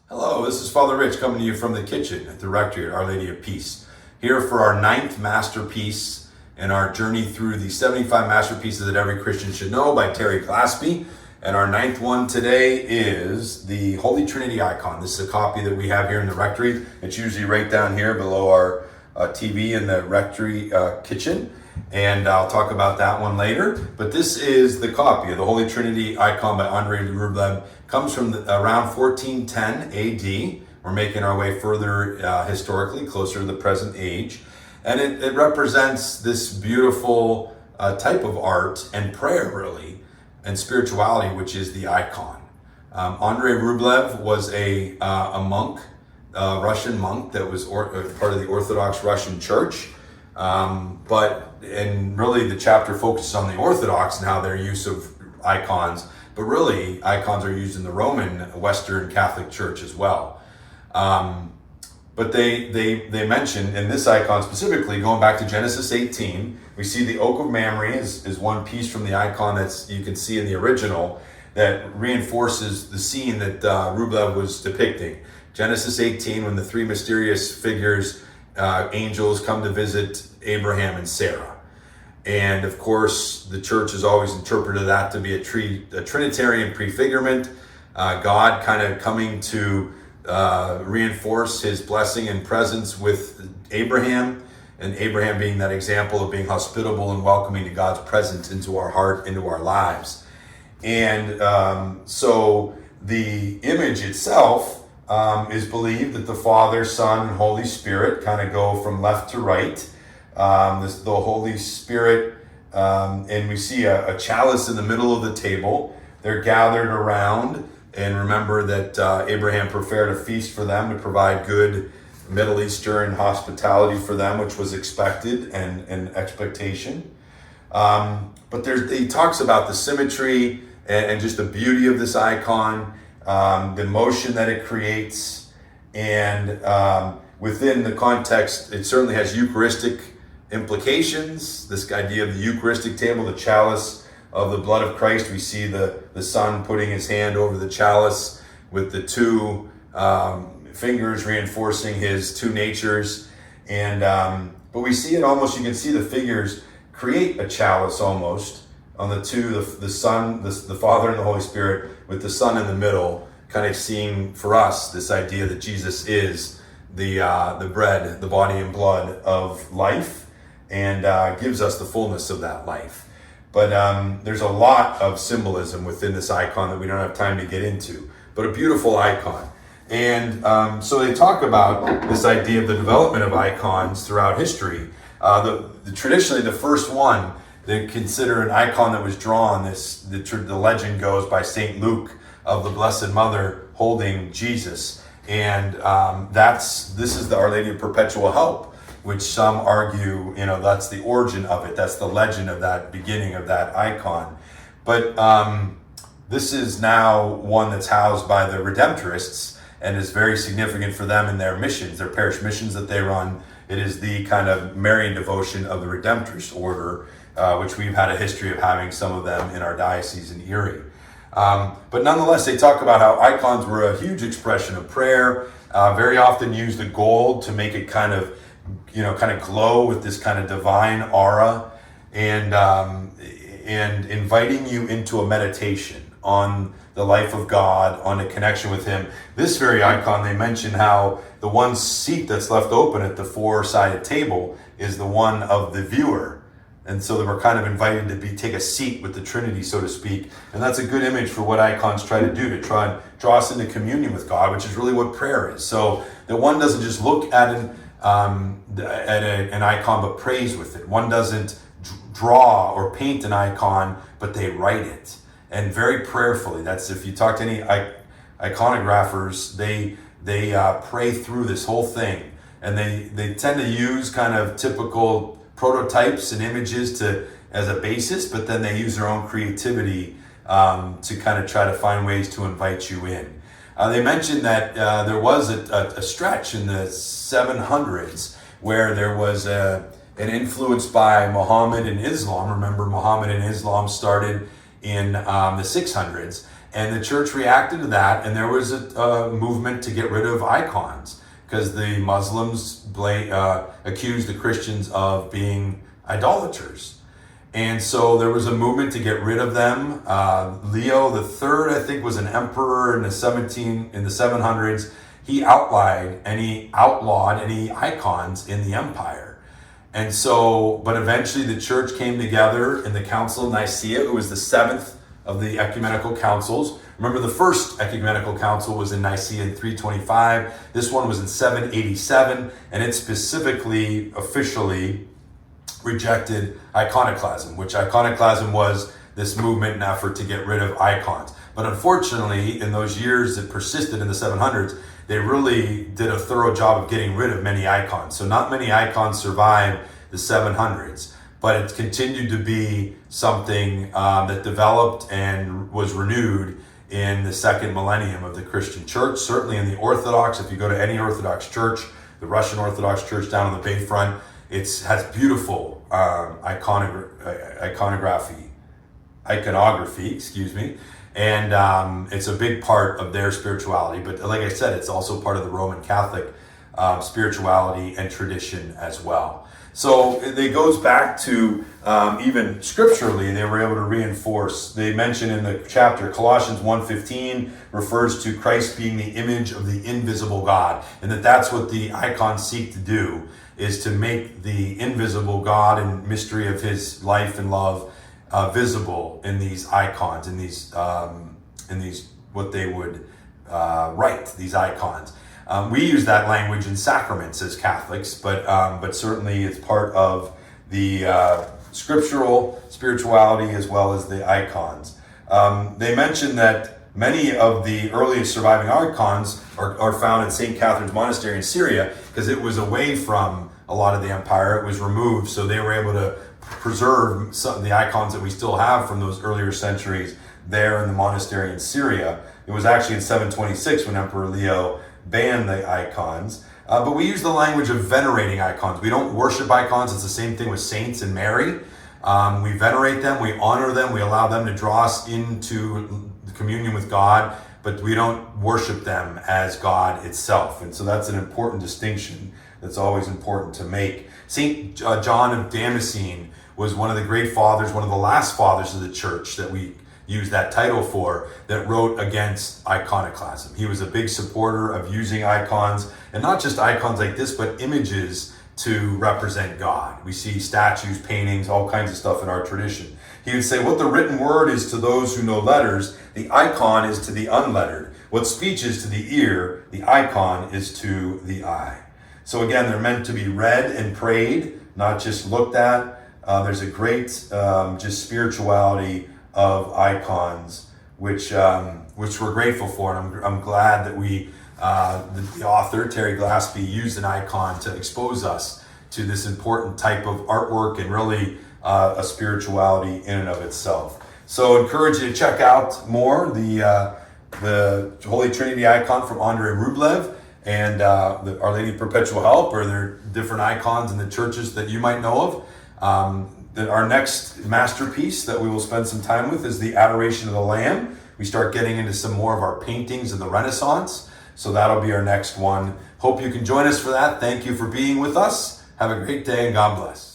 Hello, this is Father Rich coming to you from the kitchen at the Rectory at Our Lady of Peace. Here for our 9th masterpiece in our journey through the 75 masterpieces that every Christian should know by Terry Glaspey. And our 9th one today is the Holy Trinity icon. This is a copy that we have here in the Rectory. It's usually right down here below our TV in the Rectory kitchen. And I'll talk about that one later. But this is the copy of the Holy Trinity icon by Andrei Rublev. Comes from around 1410 AD. We're making our way further historically, closer to the present age. And it represents this beautiful type of art and prayer, really, and spirituality, which is the icon. Andrei Rublev was a monk, a Russian monk that was part of the Orthodox Russian Church. And really the chapter focuses on the Orthodox and how their use of icons, but really icons are used in the Roman Western Catholic Church as well. But they mention in this icon specifically, going back to Genesis 18, we see the Oak of Mamre is one piece from the icon that's you can see in the original that reinforces the scene that Rublev was depicting. Genesis 18, when the three mysterious figures, angels, come to visit Abraham and Sarah. And of course, the church has always interpreted that to be a Trinitarian prefigurement, God kind of coming to reinforce his blessing and presence with Abraham, and Abraham being that example of being hospitable and welcoming to God's presence into our heart, into our lives. And so the image itself is believed that the Father, Son, and Holy Spirit kind of go from left to right. The Holy Spirit, and we see a chalice in the middle of the table. They're gathered around, and remember that Abraham prepared a feast for them to provide good Middle Eastern hospitality for them, which was expected and expectation. But he talks about the symmetry and just the beauty of this icon, the motion that it creates, and within the context, it certainly has Eucharistic implications. This idea of the Eucharistic table, the chalice of the blood of Christ. We see the Son putting his hand over the chalice with the two fingers reinforcing his two natures. And but we see it almost, you can see the figures create a chalice almost on the two, the Son, the Father and the Holy Spirit, with the Son in the middle, kind of seeing for us this idea that Jesus is the bread, the body and blood of life, and gives us the fullness of that life. But there's a lot of symbolism within this icon that we don't have time to get into, but a beautiful icon. And so they talk about this idea of the development of icons throughout history. Traditionally, the first one they consider an icon that was drawn, the legend goes, by St. Luke, of the Blessed Mother holding Jesus. And this is the Our Lady of Perpetual Help, which some argue, that's the origin of it. That's the legend of that beginning of that icon. But this is now one that's housed by the Redemptorists and is very significant for them in their missions, their parish missions that they run. It is the kind of Marian devotion of the Redemptorist order, which we've had a history of having some of them in our diocese in Erie. But nonetheless, they talk about how icons were a huge expression of prayer, very often use the gold to make it kind of glow with this kind of divine aura, and inviting you into a meditation on the life of God, on a connection with him. This very icon, they mention how the one seat that's left open at the four-sided table is the one of the viewer. And so they were kind of invited to take a seat with the Trinity, so to speak. And that's a good image for what icons try to do, to try and draw us into communion with God, which is really what prayer is. So that one doesn't just look at an icon but prays with it. One doesn't draw or paint an icon, but they write it, and very prayerfully. That's, if you talk to any iconographers, they pray through this whole thing, and they tend to use kind of typical prototypes and images as a basis, but then they use their own creativity to kind of try to find ways to invite you in. They mentioned that there was a stretch in the 700s where there was an influence by Muhammad and Islam. Remember, Muhammad and Islam started in the 600s, And the church reacted to that, and there was a movement to get rid of icons because the Muslims accused the Christians of being idolaters. And so there was a movement to get rid of them. Leo the Third, I think, was an emperor in the 700s. He outlawed any icons in the empire. And so, but eventually the church came together in the Council of Nicaea. It was the seventh of the ecumenical councils. Remember, the first ecumenical council was in Nicaea in 325. This one was in 787, and it specifically, officially rejected iconoclasm, which iconoclasm was this movement and effort to get rid of icons. But unfortunately, in those years that persisted in the 700s, they really did a thorough job of getting rid of many icons. So not many icons survived the 700s. But it continued to be something that developed and was renewed in the second millennium of the Christian church. Certainly in the Orthodox, if you go to any Orthodox church, the Russian Orthodox church down on the Bayfront, it has beautiful iconography, and it's a big part of their spirituality. But like I said, it's also part of the Roman Catholic spirituality and tradition as well. So it goes back to even scripturally, they were able to reinforce. They mention in the chapter, Colossians 1:15 refers to Christ being the image of the invisible God, and that's what the icons seek to do, is to make the invisible God and mystery of his life and love visible in these icons, in these what they would write, these icons. We use that language in sacraments as Catholics, but certainly it's part of the scriptural spirituality as well as the icons. They mention that many of the earliest surviving icons are found in St. Catherine's Monastery in Syria, because it was away from a lot of the empire. It was removed, so they were able to preserve some of the icons that we still have from those earlier centuries there in the monastery in Syria. It was actually in 726 when Emperor Leo banned the icons. But we use the language of venerating icons. We don't worship icons. It's the same thing with saints and Mary. We venerate them, we honor them, we allow them to draw us into the communion with God, but we don't worship them as God itself. And so that's an important distinction that's always important to make. St. John of Damascene was one of the great fathers, one of the last fathers of the church that we use that title for, that wrote against iconoclasm. He was a big supporter of using icons, and not just icons like this, but images to represent God. We see statues, paintings, all kinds of stuff in our tradition. He would say, what the written word is to those who know letters, the icon is to the unlettered. What speech is to the ear, the icon is to the eye. So again, they're meant to be read and prayed, not just looked at. There's a great just spirituality of icons, which we're grateful for, and I'm glad that the author Terry Glaspey used an icon to expose us to this important type of artwork and really a spirituality in and of itself. So encourage you to check out more the Holy Trinity icon from Andrei Rublev and Our Lady of Perpetual Help, or there are different icons in the churches that you might know of. Our next masterpiece that we will spend some time with is the Adoration of the Lamb. We start getting into some more of our paintings of the Renaissance. So that'll be our next one. Hope you can join us for that. Thank you for being with us. Have a great day and God bless.